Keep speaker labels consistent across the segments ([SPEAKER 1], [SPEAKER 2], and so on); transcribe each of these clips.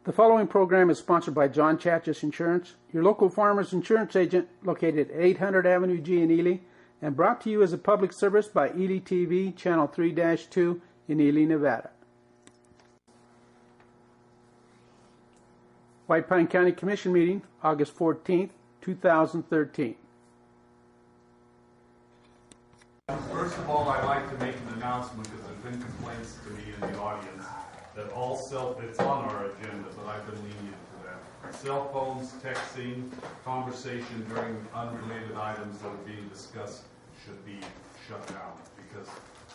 [SPEAKER 1] The following program is sponsored by John Chachis Insurance, your local farmers insurance agent located at 800 Avenue G in Ely, and brought to you as a public service by Ely TV, Channel 3-2 in Ely, Nevada. White Pine County Commission Meeting, August 14th, 2013.
[SPEAKER 2] First of all, I'd like to make an announcement because there's been complaints to me in the audience that it's on our agenda, but I've been lenient to that. Cell phones, texting, conversation during unrelated items that are being discussed should be shut down because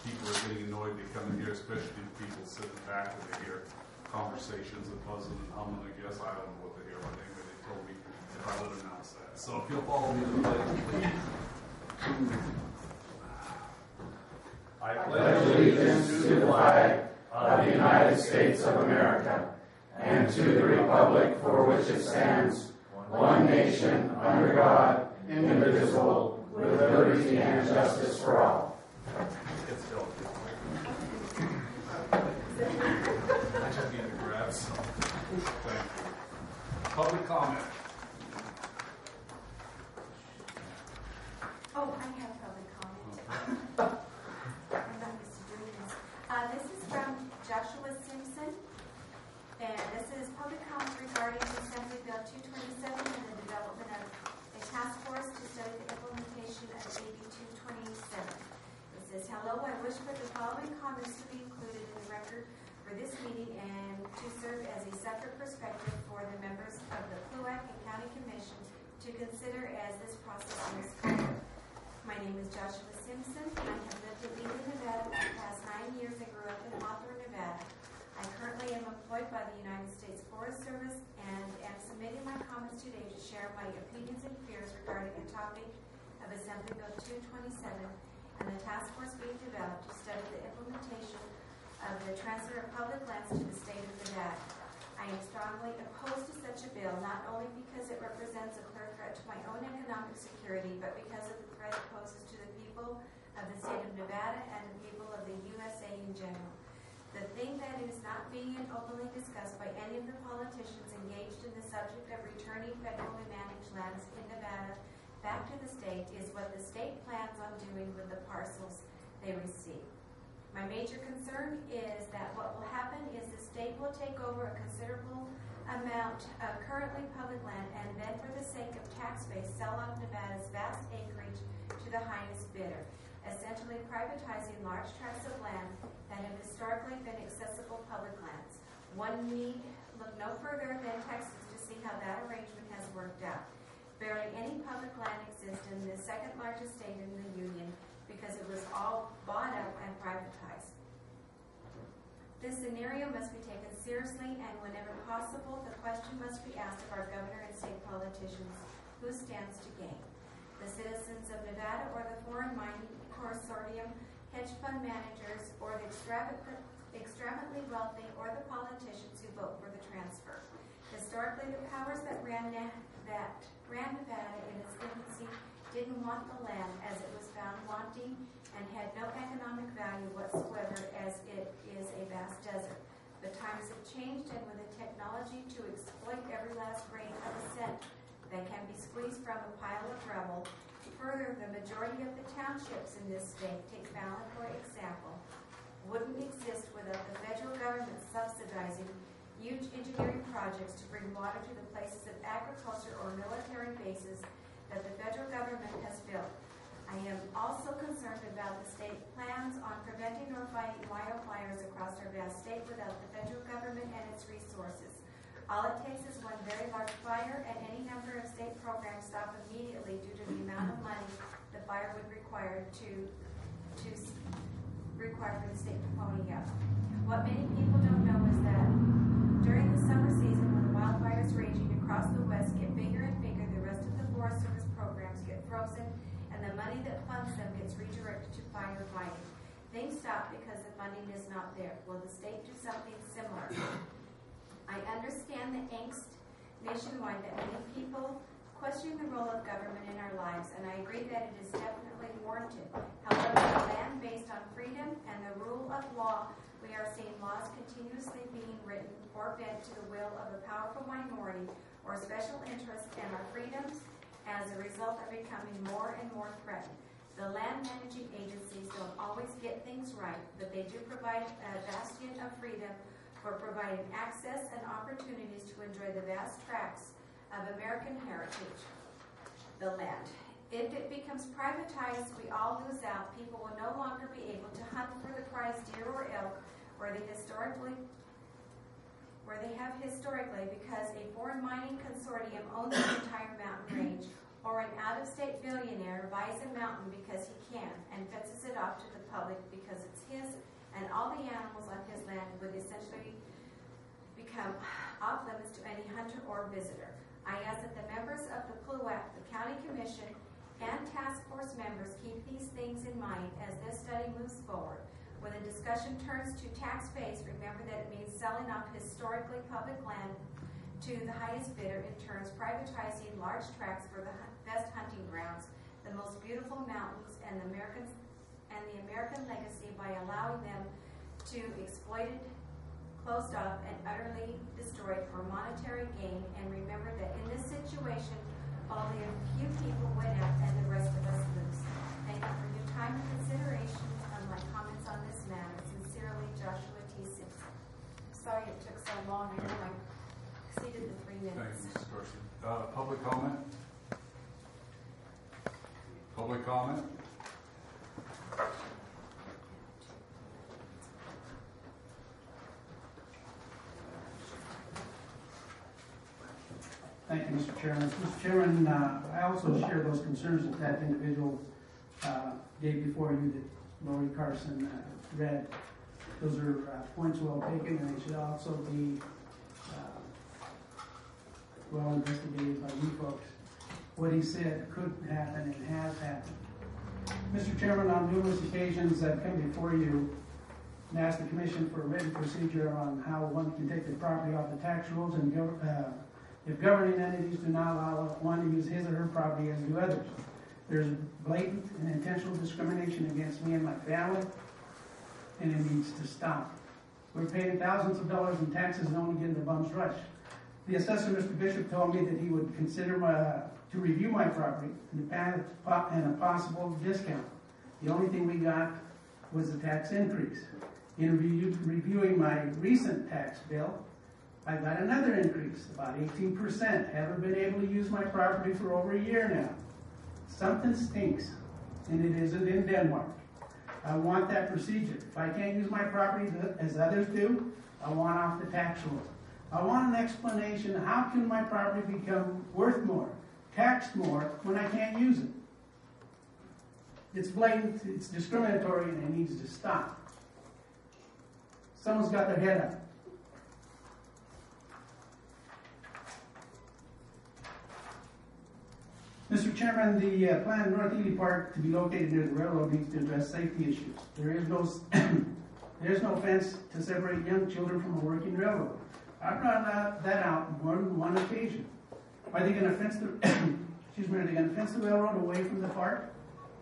[SPEAKER 2] people are getting annoyed to come in here, especially the people sitting back and they hear conversations and buzzing and humming. I guess I don't know what they hear, but anyway, they told me if I would announce that. So if you'll follow me to the pledge, please. I pledge allegiance to the flag of the United States of America and to the republic for which it stands, one nation, under God, indivisible, with liberty and justice for all. I just need to grab some. Thank you. Public comment.
[SPEAKER 3] Oh, I have public comment. I'm not used to doing this. This is from Joshua Simpson, and this is public comment regarding Assembly Bill 227 and the development of a task force to study the implementation of AB 227. It says, hello, I wish for the following comments to be included in the record for this meeting and to serve as a separate perspective for the members of the Fluac and County Commission to consider as this process moves forward. My name is Joshua Simpson. I have lived in Ely, Nevada for the past 9 years and grew up in Hawthorne, Nevada. I currently am employed by the United States Forest Service and am submitting my comments today to share my opinions and fears regarding the topic of Assembly Bill 227 and the task force being developed to study the implementation of the transfer of public lands to the state of Nevada. I am strongly opposed to such a bill, not only because it represents a clear threat to my own economic security, but because of the threat it poses to the people of the state of Nevada and the people of the USA in general. The thing that is not being openly discussed by any of the politicians engaged in the subject of returning federally managed lands in Nevada back to the state is what the state plans on doing with the parcels they receive. My major concern is that what will happen is the state will take over a considerable amount of currently public land and then for the sake of tax base sell off Nevada's vast acreage to the highest bidder, essentially privatizing large tracts of land that have historically been accessible public lands. One need look no further than Texas to see how that arrangement has worked out. Barely any public land exists in the second largest state in the Union because it was all bought up and privatized. This scenario must be taken seriously, and whenever possible, the question must be asked of our governor and state politicians, who stands to gain? The citizens of Nevada or the foreign mining consortium, hedge fund managers, or the extravagantly wealthy, or the politicians who vote for the transfer? Historically, the powers that ran Nevada in its infancy didn't want the land as it was found wanting and had no economic value whatsoever as it is a vast desert. But times have changed, and with the technology to exploit every last grain of a cent that can be squeezed from a pile of rubble. Further, the majority of the townships in this state, take Fallon for example, wouldn't exist without the federal government subsidizing huge engineering projects to bring water to the places of agriculture or military bases that the federal government has built. I am also concerned about the state plans on preventing or fighting wildfires across our vast state without the federal government and its resources. All it takes is one very large fire, and any number of state programs stop immediately due to the amount of money the fire would require for the state to pony up. What many people don't know is that during the summer season, when the wildfires raging across the West get bigger and bigger, the rest of the Forest Service programs get frozen, and the money that funds them gets redirected to firefighting. Things stop because the funding is not there. Will the state do something similar? I understand the angst nationwide that many people question the role of government in our lives, and I agree that it is definitely warranted. However, a land based on freedom and the rule of law, we are seeing laws continuously being written or bent to the will of a powerful minority or special interest, and our freedoms as a result are becoming more and more threatened. The land managing agencies don't always get things right, but they do provide a bastion of freedom for providing access and opportunities to enjoy the vast tracts of American heritage, the land. If it becomes privatized, we all lose out. People will no longer be able to hunt for the prize deer or elk where they have historically, because a foreign mining consortium owns the entire mountain range, or an out-of-state billionaire buys a mountain because he can and fences it off to the public because it's his, and all the animals on his land would essentially become off limits to any hunter or visitor. I ask that the members of the PLUAC, the County Commission, and task force members keep these things in mind as this study moves forward. When the discussion turns to tax base, remember that it means selling off historically public land to the highest bidder, in turns privatizing large tracts for the best hunting grounds, the most beautiful mountains, and the American legacy by allowing them to exploited, closed off, and utterly destroyed for monetary gain. And remember that in this situation, only a few people win out and the rest of us lose. Thank you for your time and consideration on my comments on this matter. Sincerely, Joshua T. Simpson. Sorry it took so long. I know I exceeded the 3 minutes.
[SPEAKER 2] Thank you, Mrs. Garcia. Public comment? Public comment?
[SPEAKER 1] Thank you, Mr. Chairman. Mr. Chairman, I also share those concerns that individual gave before you that Lori Carson read. Those are points well taken, and they should also be well investigated by you folks. What he said could happen and has happened. Mr. Chairman, on numerous occasions I've come before you and asked the Commission for a written procedure on how one can take the property off the tax rolls, and if governing entities do not allow one to use his or her property as do others. There's blatant and intentional discrimination against me and my family, and it needs to stop. We're paying thousands of dollars in taxes and only getting the bum's rush. The assessor, Mr. Bishop, told me that he would consider to review my property and a possible discount. The only thing we got was a tax increase. In reviewing my recent tax bill, I got another increase, about 18%. Haven't been able to use my property for over a year now. Something stinks, and it isn't in Denmark. I want that procedure. If I can't use my property as others do, I want off the tax rolls. I want an explanation. How can my property become worth more, taxed more, when I can't use it? It's blatant, it's discriminatory, and it needs to stop. Someone's got their head up. Mr. Chairman, the planned North Ely Park to be located near the railroad needs to address safety issues. There is no fence to separate young children from a working railroad. I brought that out more than one occasion. Are they going to fence the are they going to fence the railroad away from the park?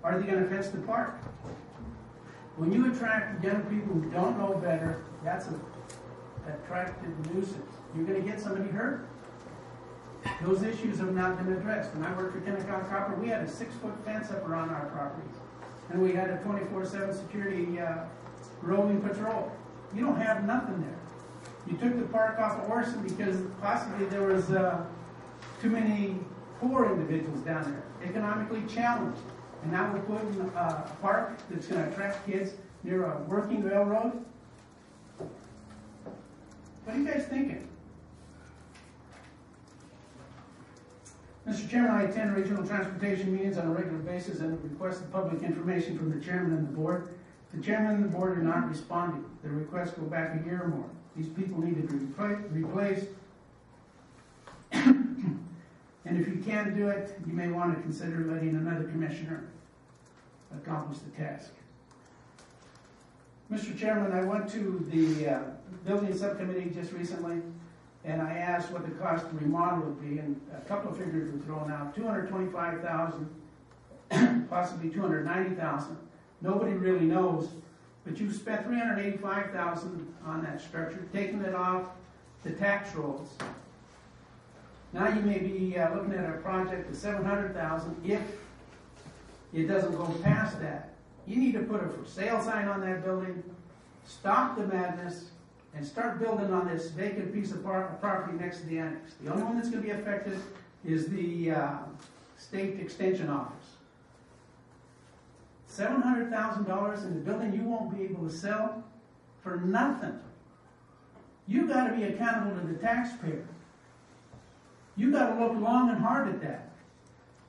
[SPEAKER 1] Are they going to fence the park? When you attract young people who don't know better, that's an attractive nuisance. You're going to get somebody hurt. Those issues have not been addressed. When I worked for Kennecott Copper, we had a 6-foot fence up around our properties. And we had a 24/7 security roving patrol. You don't have nothing there. You took the park off of Orson because possibly there was too many poor individuals down there, economically challenged. And now we're putting a park that's going to attract kids near a working railroad. What are you guys thinking? Mr. Chairman, I attend regional transportation meetings on a regular basis and request public information from the chairman and the board. The chairman and the board are not responding. The requests go back a year or more. These people need to be replaced. And if you can't do it, you may want to consider letting another commissioner accomplish the task. Mr. Chairman, I went to the building subcommittee just recently, and I asked what the cost to remodel would be, and a couple of figures were thrown out: $225,000, possibly $290,000. Nobody really knows, but you spent $385,000 on that structure, taking it off the tax rolls. Now you may be looking at a project of $700,000 if it doesn't go past that. You need to put a for sale sign on that building, stop the madness, and start building on this vacant piece of property next to the annex. The only one that's going to be affected is the state extension office. $700,000 in a building you won't be able to sell for nothing. You got to be accountable to the taxpayer. You got to look long and hard at that.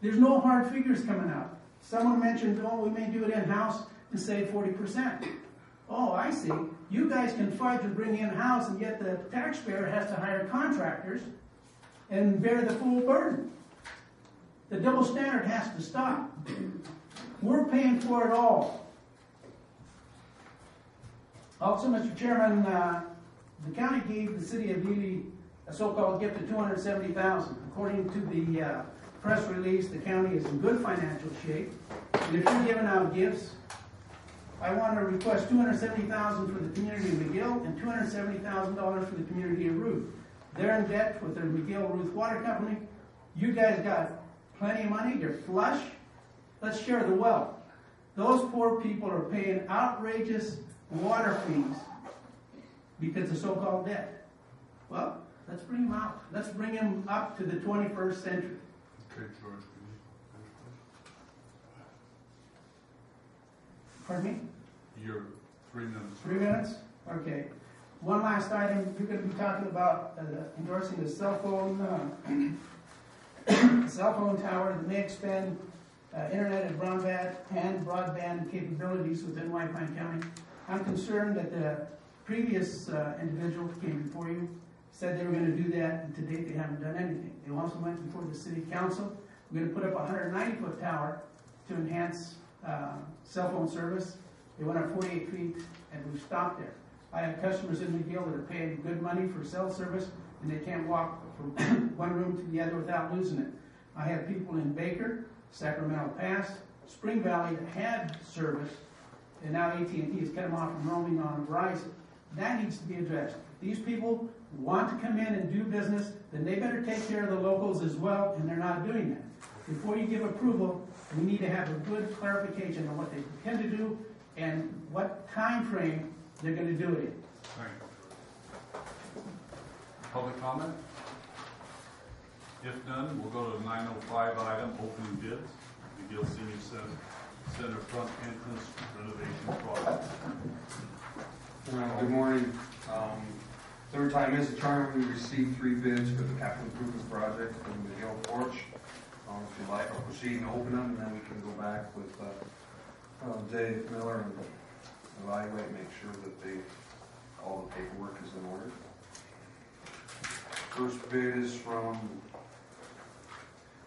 [SPEAKER 1] There's no hard figures coming out. Someone mentioned, oh, we may do it in-house and save 40%. Oh, I see. You guys can fudge and bring in-house, and yet the taxpayer has to hire contractors and bear the full burden. The double standard has to stop. We're paying for it all. Also, Mr. Chairman, the county gave the city of Ely a so-called gift of $270,000. According to the press release, the county is in good financial shape. And if you're giving out gifts, I want to request $270,000 for the community of McGill and $270,000 for the community of Ruth. They're in debt with their McGill-Ruth Water Company. You guys got plenty of money. They're flush. Let's share the wealth. Those poor people are paying outrageous water fees because of so-called debt. Well, let's bring them out. Let's bring them up to the 21st century.
[SPEAKER 2] Okay, George.
[SPEAKER 1] Pardon me?
[SPEAKER 2] You're 3 minutes.
[SPEAKER 1] 3 minutes? Okay. One last item. You're going to be talking about endorsing the cell phone tower that may expand internet and broadband capabilities within White Pine County. I'm concerned that the previous individual who came before you said they were going to do that, and to date they haven't done anything. They also went before the city council. We're going to put up a 190-foot tower to enhance cell phone service. They went up 48 feet, and we've stopped there. I have customers in McGill that are paying good money for cell service, and they can't walk from one room to the other without losing it. I have people in Baker, Sacramento Pass, Spring Valley that had service, and now AT&T has cut them off from roaming on Verizon. That needs to be addressed. If these people want to come in and do business, then they better take care of the locals as well, and they're not doing that. Before you give approval, we need to have a good clarification on what they intend to do and what time frame they're going to do it in.
[SPEAKER 2] Thank you. Public comment? If none, we'll go to the 905 item, opening bids, McGill Senior Center front entrance renovation project.
[SPEAKER 4] Good morning. Third time is a charm. We received 3 bids for the capital improvement project from the McGill Porch. If you'd like, I'll proceed and open them, and then we can go back with Dave Miller and evaluate, make sure that all the paperwork is in order. First bid is from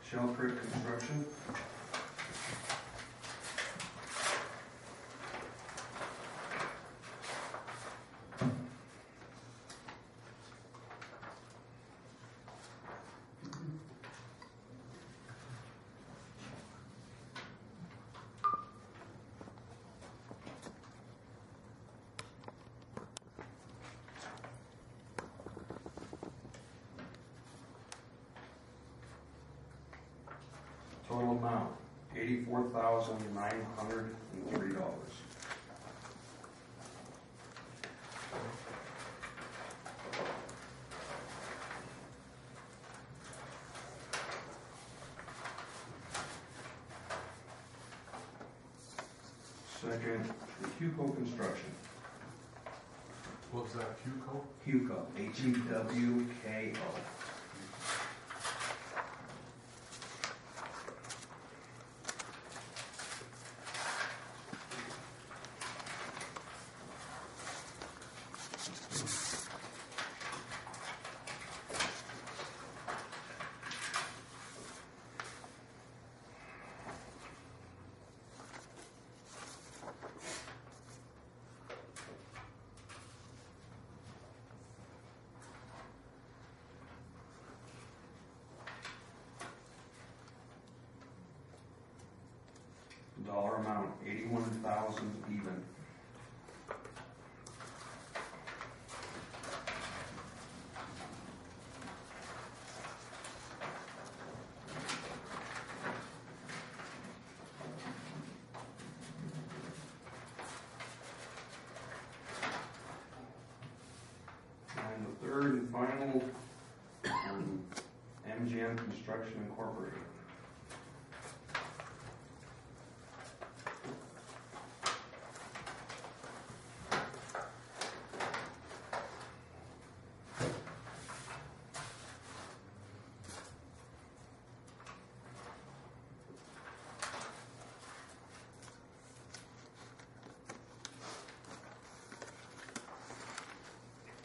[SPEAKER 4] Shell Creek Construction. Total amount, $84,903. Second, the Huco Construction.
[SPEAKER 2] What was that, Huco?
[SPEAKER 4] Huco, H-E-W-K-O. Dollar amount, $81,000 even. third and final, MGM Construction Incorporated.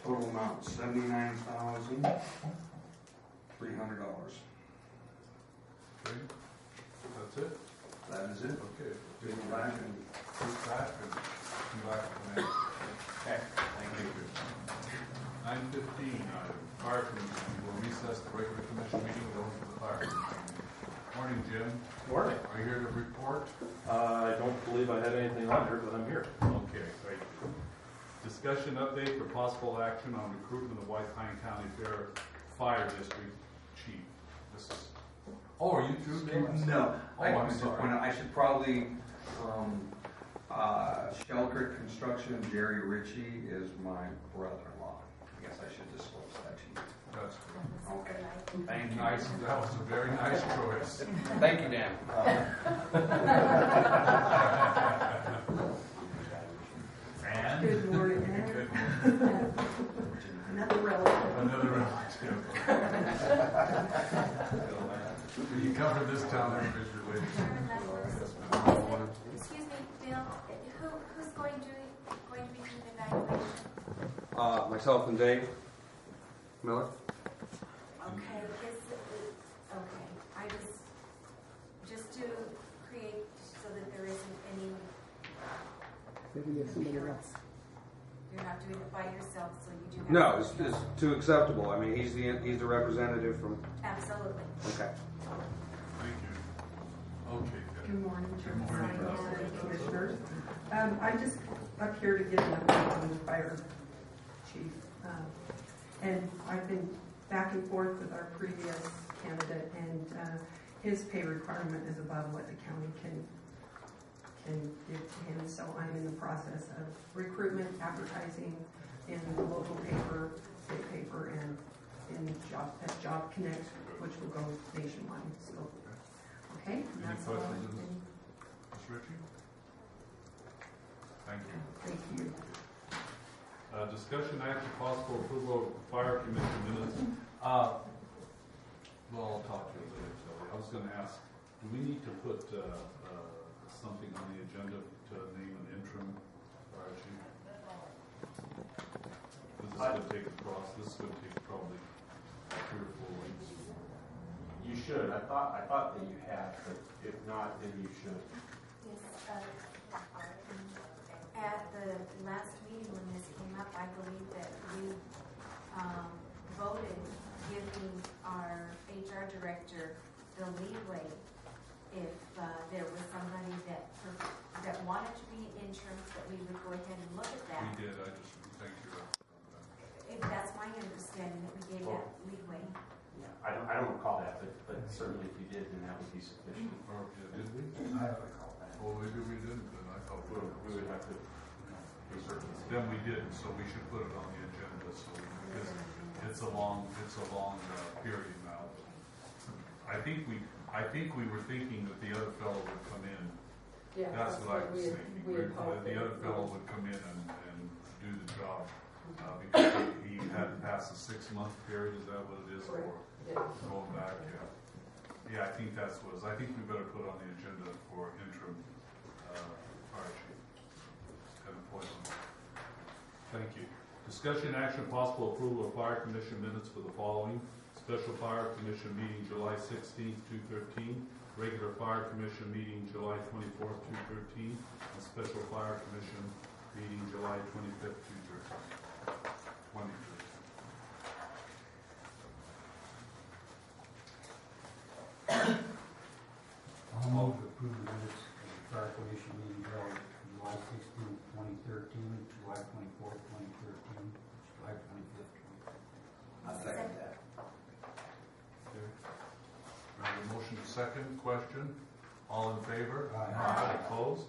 [SPEAKER 4] Total amount $79,300.
[SPEAKER 2] Okay, that's it?
[SPEAKER 4] That is it.
[SPEAKER 2] Okay.
[SPEAKER 4] We go back and
[SPEAKER 2] Take that and come back to the next.
[SPEAKER 4] okay. Thank you.
[SPEAKER 2] 9:15, fire commission. We'll recess the regular commission meeting, go into the fire commission meeting. Morning, Jim.
[SPEAKER 5] Morning.
[SPEAKER 2] Are you here to report?
[SPEAKER 5] I don't believe I had anything on here, but I'm here.
[SPEAKER 2] Okay, thank you. Discussion update for possible action on recruitment of White Pine County Fair Fire District Chief. This is. Oh, are you too?
[SPEAKER 4] No,
[SPEAKER 2] Oh,
[SPEAKER 4] I
[SPEAKER 2] I'm
[SPEAKER 4] was just
[SPEAKER 2] sorry.
[SPEAKER 4] pointing out, I should probably, Shelter Construction, Jerry Ritchie is my brother-in-law. I guess I should disclose that to you.
[SPEAKER 2] That's good.
[SPEAKER 4] Okay, thank you.
[SPEAKER 2] Nice, that was a very nice choice.
[SPEAKER 4] Thank you, Dan.
[SPEAKER 2] And?
[SPEAKER 6] Good morning.
[SPEAKER 2] Good.
[SPEAKER 6] Another relative.
[SPEAKER 2] Another relative. You covered this town, everybody's related.
[SPEAKER 3] Excuse me, Bill, who's going to be doing the evaluation?
[SPEAKER 7] Myself and Dave Miller.
[SPEAKER 3] Okay, okay, I just to create so that there isn't any
[SPEAKER 1] Maybe there's somebody
[SPEAKER 3] appearance.
[SPEAKER 1] else.
[SPEAKER 3] You're not doing it by yourself, so you do have.
[SPEAKER 7] No, it's too acceptable. I mean, he's the representative from.
[SPEAKER 3] Absolutely.
[SPEAKER 7] Okay.
[SPEAKER 2] Thank you. Okay, good.
[SPEAKER 6] Good morning,
[SPEAKER 2] Good morning.
[SPEAKER 6] Commissioners. I'm just up here to give an update on the fire chief. And I've been back and forth with our previous candidate, and his pay requirement is above what the county can give to him. So I'm in the process of recruitment, advertising in the local paper, state paper, and in Job Connect, which will go nationwide. So, okay.
[SPEAKER 2] Any
[SPEAKER 6] That's all
[SPEAKER 2] questions
[SPEAKER 6] I
[SPEAKER 2] of
[SPEAKER 6] can-
[SPEAKER 2] Ms. Ritchie? Thank you.
[SPEAKER 6] Thank you.
[SPEAKER 2] Discussion action possible approval of fire commission minutes. Well, I'll talk to you later, Shelley. I was going to ask, do we need to put something on the agenda to name an interim fire chief? This is going to take this is going to take probably 3 or 4 weeks.
[SPEAKER 5] You should. I thought that you had, but if not, then you should.
[SPEAKER 3] Yes, at the last meeting when this came up, I believe that we voted giving our HR director the leeway if there was somebody that wanted to be interim, that we would go ahead and look at that.
[SPEAKER 2] We did. I just thank you.
[SPEAKER 3] If that's my understanding, that we gave that leeway.
[SPEAKER 5] Yeah, I don't recall that, but certainly if you did, then that would be sufficient.
[SPEAKER 2] Or did we?
[SPEAKER 5] I don't recall that.
[SPEAKER 2] Well, maybe we didn't. Then I thought
[SPEAKER 5] We would have to be certain.
[SPEAKER 2] Then we didn't, so we should put it on the agenda, so, because it's a long period now. I think we were thinking that the other fellow would come in.
[SPEAKER 6] Yeah,
[SPEAKER 2] That's what I was
[SPEAKER 6] we
[SPEAKER 2] thinking.
[SPEAKER 6] had
[SPEAKER 2] That the other fellow would come in and do the job, because he hadn't passed the 6-month period, is that what it is? Or going back, yeah. Yeah, I think I think we better put on the agenda for interim fire chief. Kind of poison. Thank you. Discussion action possible approval of fire commission minutes for the following. Special fire commission meeting July 16th, 213. Regular fire commission meeting July 24th, 213. And special fire commission meeting July 25th, 2013.
[SPEAKER 8] I'll move to approve the minutes of the fire commission meeting held July 16th, 2013, July 24th, 2013, July 25th, 2013.
[SPEAKER 3] I second
[SPEAKER 7] that.
[SPEAKER 2] Okay. We have a motion second. Question? All in favor?
[SPEAKER 8] Aye.
[SPEAKER 2] Opposed?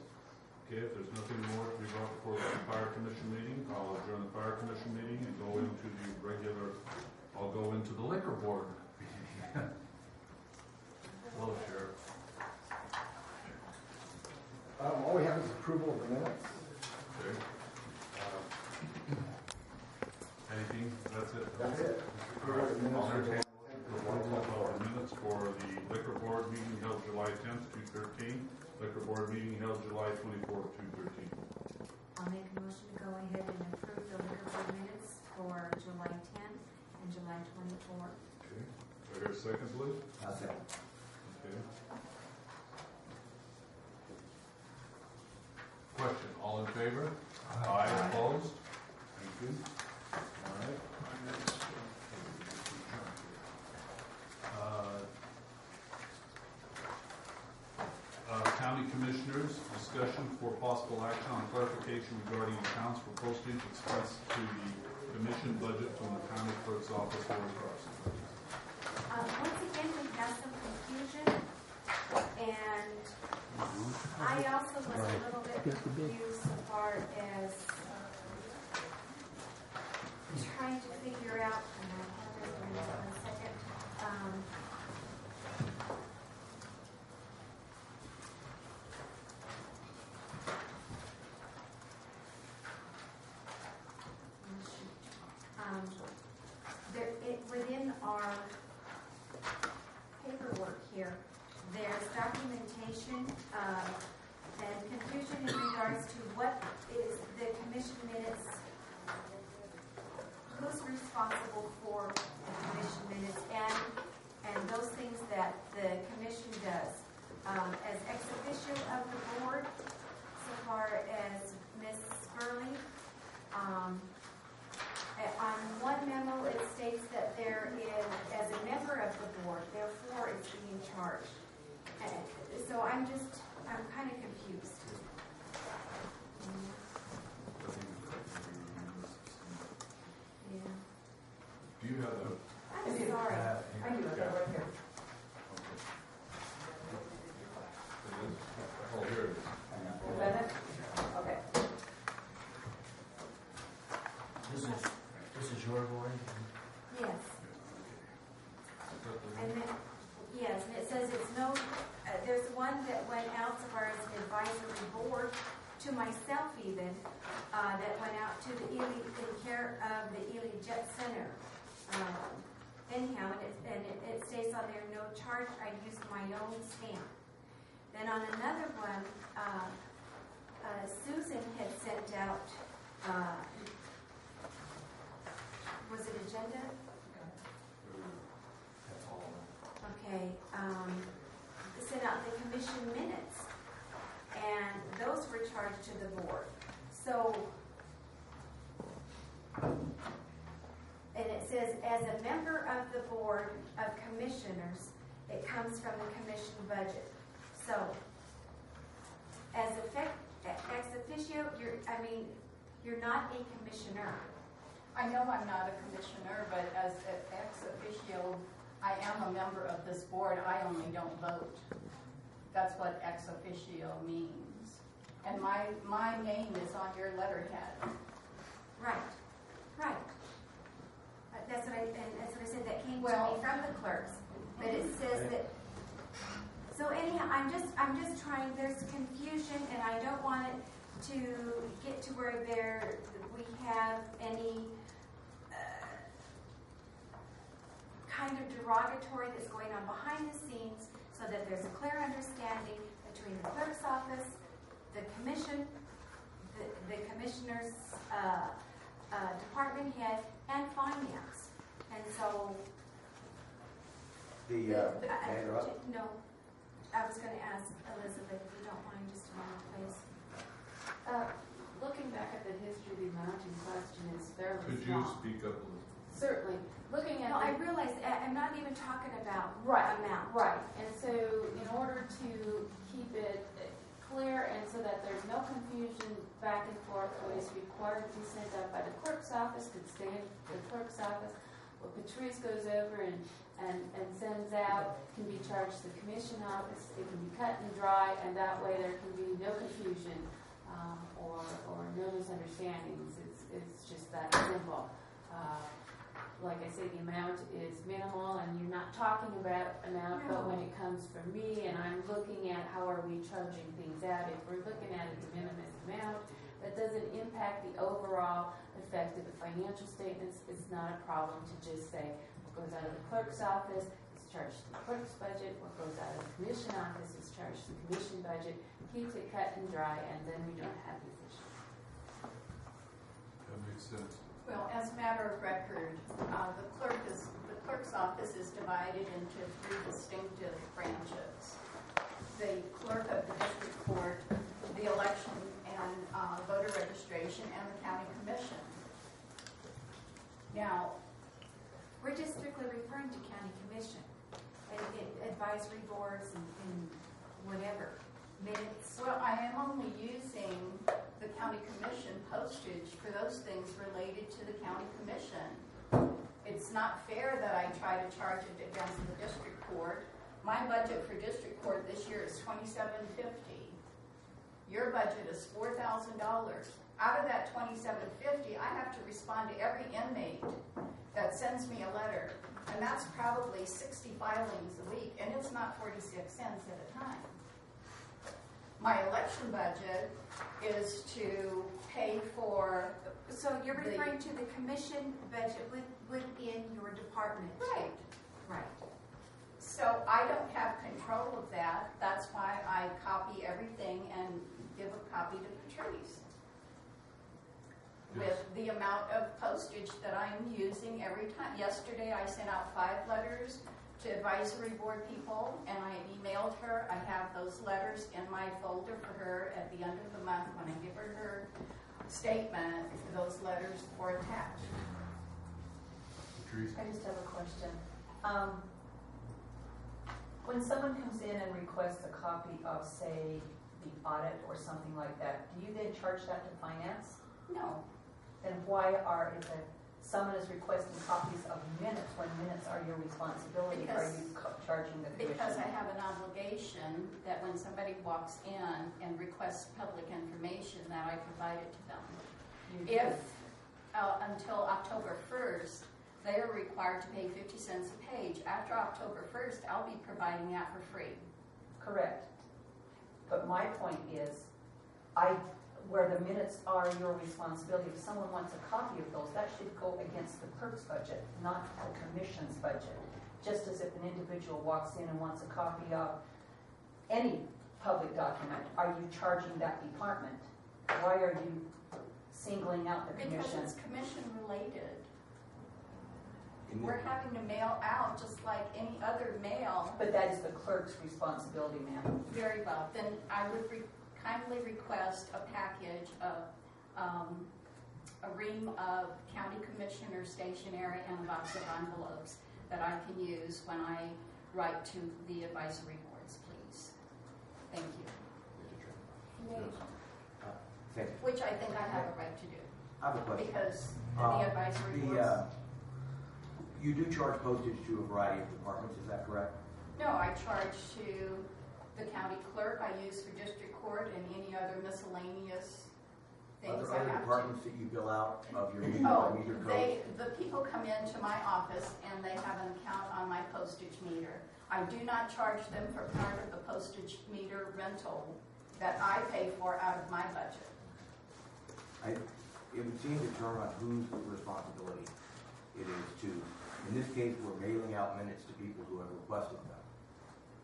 [SPEAKER 2] Okay, if there's nothing more to be brought before the fire commission meeting, I'll adjourn the fire commission meeting and go into the regular into the liquor board meeting. Hello, Sheriff.
[SPEAKER 9] All we have is approval of the minutes.
[SPEAKER 2] Okay. Anything? That's it?
[SPEAKER 9] That's it.
[SPEAKER 2] All right. I'll entertain the minutes for the liquor board meeting held July 10th, 2013. Liquor board meeting held July 24th, 2013.
[SPEAKER 3] I'll make a motion to go ahead and approve the liquor board minutes for July 10th and July 24th.
[SPEAKER 2] Okay. Do I hear a second, please?
[SPEAKER 9] I'll second.
[SPEAKER 2] Okay. Question, all in favor? Aye. Opposed? Thank you. All right. County Commissioners, discussion for possible action on clarification regarding accounts for postage expense to the commission budget from the county clerk's office or crossing.
[SPEAKER 3] Once again, we have some confusion, and I also was a little bit confused so far as trying to figure out, and I have this one second. Within our paperwork here, there's documentation and confusion in regards to what is the commission minutes, who's responsible for the commission minutes, and those things that the commission does. As ex officio of the board, so far as Ms. Burley, on one memo, it states that there is, as a member of the board, therefore it's being charged. And so I'm kind of confused. Yeah.
[SPEAKER 2] Do you have that?
[SPEAKER 3] I'm sorry.
[SPEAKER 6] I do have that right here.
[SPEAKER 2] Oh, here it is.
[SPEAKER 6] Is that it? Okay.
[SPEAKER 8] This is your board?
[SPEAKER 3] Yes. And then, yes, and it says it's no, there's one that went out as far as an advisory board to myself even, that went out to the Ely, in care of the Ely Jet Center. Anyhow, and it states on there, no charge, I used my own stamp. Then on another one, Susan had sent out, was it agenda? Okay, sent out the commission minutes, and those were charged to the board. So, and it says, as a member of the board of commissioners, it comes from the commission budget. So, as ex officio, you're not a commissioner.
[SPEAKER 10] I know I'm not a commissioner, but as an ex officio, I am a member of this board. I only don't vote. That's what ex officio means. And my name is on your letterhead.
[SPEAKER 3] Right. That's what I said. That came to
[SPEAKER 10] Well,
[SPEAKER 3] me from the clerks. But it says that. So anyhow, I'm just trying. There's confusion, and I don't want it to get to where we have any kind of derogatory that's going on behind the scenes, so that there's a clear understanding between the clerk's office, the commission, the commissioner's department head, and finance. And so,
[SPEAKER 9] May I interrupt?
[SPEAKER 3] no, I was going to ask Elizabeth, if you don't mind, just a moment, please.
[SPEAKER 11] Looking back at the history, the amount in question is fairly
[SPEAKER 2] Could you
[SPEAKER 11] small.
[SPEAKER 2] speak up a little?
[SPEAKER 11] Certainly. Looking at
[SPEAKER 3] No, I realize I'm not even talking about
[SPEAKER 11] right,
[SPEAKER 3] amount.
[SPEAKER 11] right. And so in order to keep it clear and so that there's no confusion back and forth, what is required to be sent out by the clerk's office could stay in the clerk's office. What Patrice goes over and sends out can be charged to the commission office. It can be cut and dry, and that way there can be no confusion or no misunderstandings. It's just that simple. like I say, the amount is minimal, and you're not talking about amount, but when it comes from me, and I'm looking at how are we charging things out, if we're looking at a de minimis amount, that doesn't impact the overall effect of the financial statements, it's not a problem to just say, what goes out of the clerk's office is charged to the clerk's budget, what goes out of the commission office is charged to the commission budget, keeps it cut and dry, and then we don't have these issues.
[SPEAKER 2] That makes sense.
[SPEAKER 10] Well, as a matter of record, the clerk's office is divided into 3 distinctive branches. The clerk of the district court, the election and voter registration, and the county commission. Now,
[SPEAKER 3] We're just strictly referring to county commission, advisory boards and whatever, minutes.
[SPEAKER 10] well, I am only using the county commission postage for those things related to the county commission. It's not fair that I try to charge it against the district court. My budget for district court this year is $2,750. Your budget is $4,000. Out of that $2,750, I have to respond to every inmate that sends me a letter, and that's probably 60 filings a week, and it's not 46 cents at a time. My election budget is to pay for.
[SPEAKER 3] So you're referring to the commission budget within your department?
[SPEAKER 10] Right.
[SPEAKER 3] Right.
[SPEAKER 10] So I don't have control of that. That's why I copy everything and give a copy to Patrice. With the amount of postage that I'm using every time. Yesterday I sent out 5 letters to advisory board people, and I emailed her. I have those letters in my folder for her at the end of the month when I give her her statement. Those letters were attached.
[SPEAKER 2] Patrice?
[SPEAKER 12] I just have a question. When someone comes in and requests a copy of, say, the audit or something like that, do you then charge that to finance?
[SPEAKER 10] No.
[SPEAKER 12] Then why if someone is requesting copies of minutes when minutes are your responsibility, are you charging the commission?
[SPEAKER 10] Because I have an obligation that when somebody walks in and requests public information that I provide it to them. If until October 1st, they are required to pay 50 cents a page. After October 1st, I'll be providing that for free.
[SPEAKER 12] Correct. But my point is, where the minutes are your responsibility, if someone wants a copy of those, that should go against the clerk's budget, not the commission's budget. Just as if an individual walks in and wants a copy of any public document, are you charging that department? Why are you singling out the commission?
[SPEAKER 10] Because it's commission related. We're having to mail out just like any other mail.
[SPEAKER 12] But that is the clerk's responsibility, ma'am.
[SPEAKER 10] Very well. Then I would kindly request a package of a ream of county commissioner stationery and a box of envelopes that I can use when I write to the advisory boards, please. Thank you.
[SPEAKER 13] Thank you.
[SPEAKER 10] Which I think I have a right to do.
[SPEAKER 13] I have a question.
[SPEAKER 10] Because the advisory boards.
[SPEAKER 13] You do charge postage to a variety of departments, is that correct?
[SPEAKER 10] No, I charge to the county clerk. I use for district court and any other miscellaneous things
[SPEAKER 13] Are there
[SPEAKER 10] I
[SPEAKER 13] other
[SPEAKER 10] have
[SPEAKER 13] departments that you bill out of your meter code?
[SPEAKER 10] The people come into my office and they have an account on my postage meter. I do not charge them for part of the postage meter rental that I pay for out of my budget.
[SPEAKER 13] It would seem to turn on whose responsibility it is to. In this case, we're mailing out minutes to people who have requested them.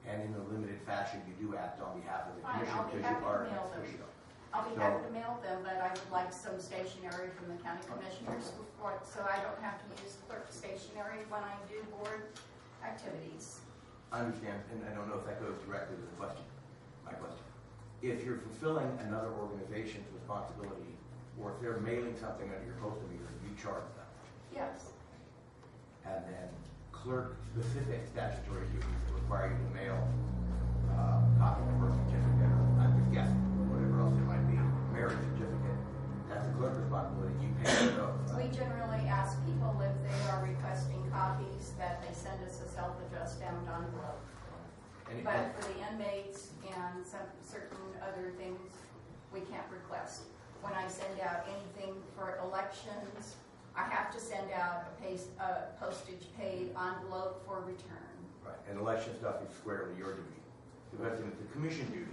[SPEAKER 13] And in a limited fashion, you do act on behalf of the
[SPEAKER 10] Fine,
[SPEAKER 13] commission
[SPEAKER 10] I'll be
[SPEAKER 13] because
[SPEAKER 10] happy
[SPEAKER 13] you are
[SPEAKER 10] to
[SPEAKER 13] an
[SPEAKER 10] mail them.
[SPEAKER 13] official.
[SPEAKER 10] I'll be happy to mail them, but I would like some stationery from the county commissioners report so I don't have to use clerk stationery when I do board activities.
[SPEAKER 13] I understand, and I don't know if that goes directly to the question. My question. If you're fulfilling another organization's responsibility, or if they're mailing something under your postal meter, you charge them.
[SPEAKER 10] Yes.
[SPEAKER 13] And then clerk-specific statutory duties that require you to mail copy of a birth certificate, or I'm just guessing, whatever else it might be, marriage certificate, that's a clerk responsibility. You pay for those.
[SPEAKER 10] We generally ask people if they are requesting copies that they send us a self-addressed stamped envelope. But for the inmates and some certain other things, we can't request. When I send out anything for elections I have to send out a postage paid envelope for return.
[SPEAKER 13] Right, and election stuff is squarely your duty. Because it's the commission duty.